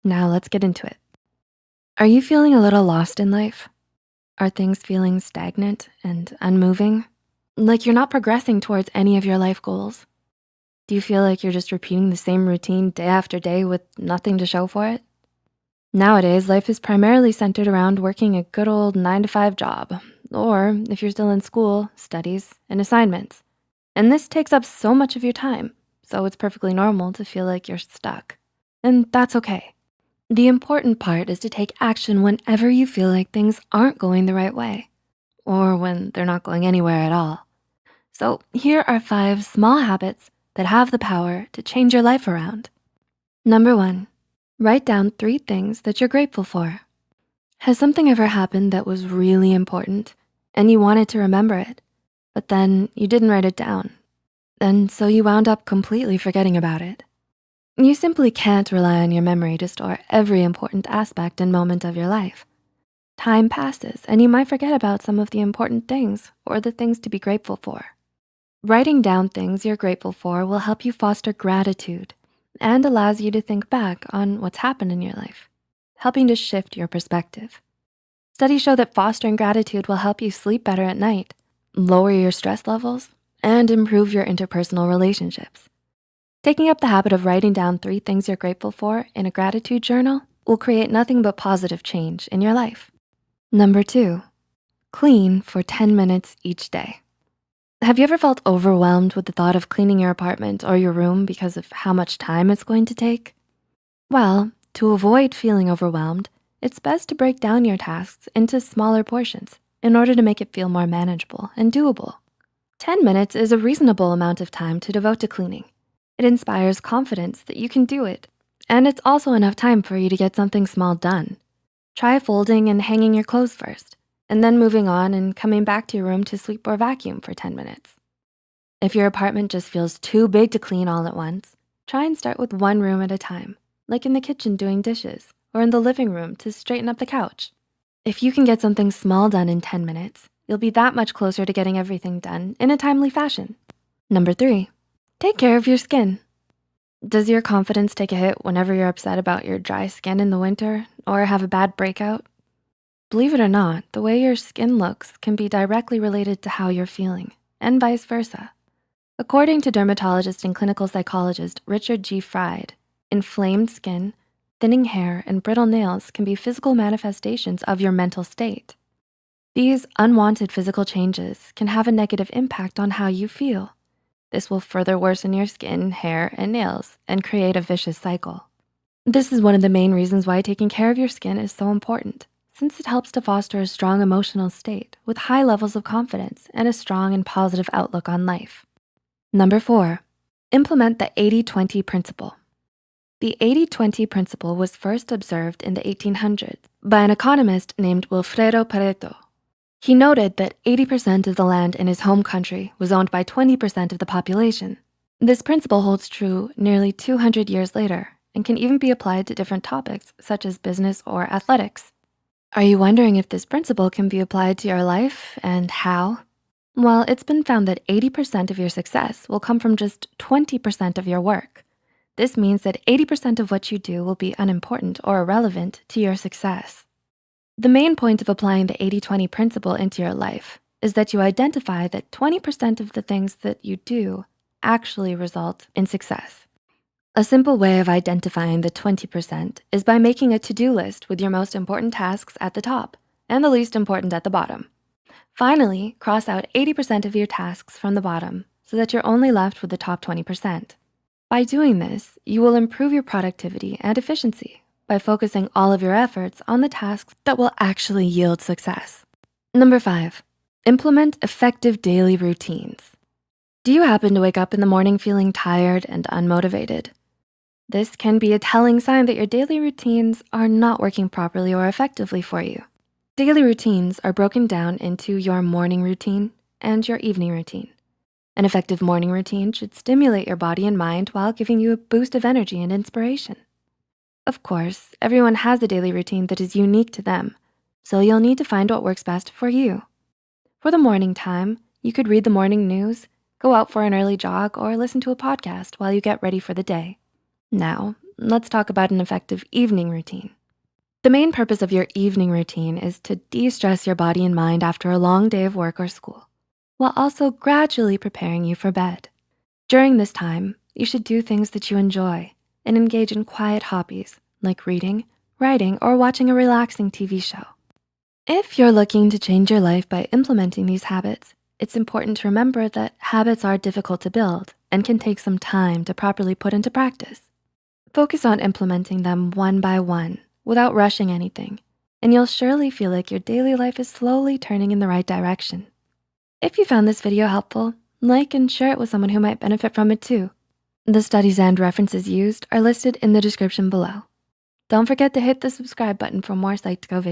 Now let's get into it. Are you feeling a little lost in life? Are things feeling stagnant and unmoving? Like you're not progressing towards any of your life goals? Do you feel like you're just repeating the same routine day after day with nothing to show for it? Nowadays, life is primarily centered around working a good old 9 to 5 job, or if you're still in school, studies and assignments. And this takes up so much of your time, so it's perfectly normal to feel like you're stuck. And that's okay. The important part is to take action whenever you feel like things aren't going the right way, or when they're not going anywhere at all. So here are 5 small habits that have the power to change your life around. Number 1, write down 3 things that you're grateful for. Has something ever happened that was really important and you wanted to remember it, but then you didn't write it down, and so you wound up completely forgetting about it? You simply can't rely on your memory to store every important aspect and moment of your life. Time passes and you might forget about some of the important things or the things to be grateful for. Writing down things you're grateful for will help you foster gratitude and allows you to think back on what's happened in your life, helping to shift your perspective. Studies show that fostering gratitude will help you sleep better at night, lower your stress levels, and improve your interpersonal relationships. Taking up the habit of writing down 3 things you're grateful for in a gratitude journal will create nothing but positive change in your life. Number 2, clean for 10 minutes each day. Have you ever felt overwhelmed with the thought of cleaning your apartment or your room because of how much time it's going to take? Well, to avoid feeling overwhelmed, it's best to break down your tasks into smaller portions in order to make it feel more manageable and doable. 10 minutes is a reasonable amount of time to devote to cleaning. It inspires confidence that you can do it, and it's also enough time for you to get something small done. Try folding and hanging your clothes first, and then moving on and coming back to your room to sweep or vacuum for 10 minutes. If your apartment just feels too big to clean all at once, try and start with one room at a time, like in the kitchen doing dishes, or in the living room to straighten up the couch. If you can get something small done in 10 minutes, you'll be that much closer to getting everything done in a timely fashion. Number 3, take care of your skin. Does your confidence take a hit whenever you're upset about your dry skin in the winter or have a bad breakout? Believe it or not, the way your skin looks can be directly related to how you're feeling, and vice versa. According to dermatologist and clinical psychologist Richard G. Fried, inflamed skin, thinning hair, and brittle nails can be physical manifestations of your mental state. These unwanted physical changes can have a negative impact on how you feel. This will further worsen your skin, hair, and nails and create a vicious cycle. This is one of the main reasons why taking care of your skin is so important, since it helps to foster a strong emotional state with high levels of confidence and a strong and positive outlook on life. Number 4, implement the 80-20 principle. The 80-20 principle was first observed in the 1800s by an economist named Wilfredo Pareto. He noted that 80% of the land in his home country was owned by 20% of the population. This principle holds true nearly 200 years later and can even be applied to different topics such as business or athletics. Are you wondering if this principle can be applied to your life and how? Well, it's been found that 80% of your success will come from just 20% of your work. This means that 80% of what you do will be unimportant or irrelevant to your success. The main point of applying the 80-20 principle into your life is that you identify that 20% of the things that you do actually result in success. A simple way of identifying the 20% is by making a to-do list with your most important tasks at the top and the least important at the bottom. Finally, cross out 80% of your tasks from the bottom so that you're only left with the top 20%. By doing this, you will improve your productivity and efficiency by focusing all of your efforts on the tasks that will actually yield success. Number 5, implement effective daily routines. Do you happen to wake up in the morning feeling tired and unmotivated? This can be a telling sign that your daily routines are not working properly or effectively for you. Daily routines are broken down into your morning routine and your evening routine. An effective morning routine should stimulate your body and mind while giving you a boost of energy and inspiration. Of course, everyone has a daily routine that is unique to them, so you'll need to find what works best for you. For the morning time, you could read the morning news, go out for an early jog, or listen to a podcast while you get ready for the day. Now, let's talk about an effective evening routine. The main purpose of your evening routine is to de-stress your body and mind after a long day of work or school, while also gradually preparing you for bed. During this time, you should do things that you enjoy and engage in quiet hobbies like reading, writing, or watching a relaxing TV show. If you're looking to change your life by implementing these habits, it's important to remember that habits are difficult to build and can take some time to properly put into practice. Focus on implementing them one by one without rushing anything, and you'll surely feel like your daily life is slowly turning in the right direction. If you found this video helpful, like and share it with someone who might benefit from it too. The studies and references used are listed in the description below. Don't forget to hit the subscribe button for more Psych2Go videos.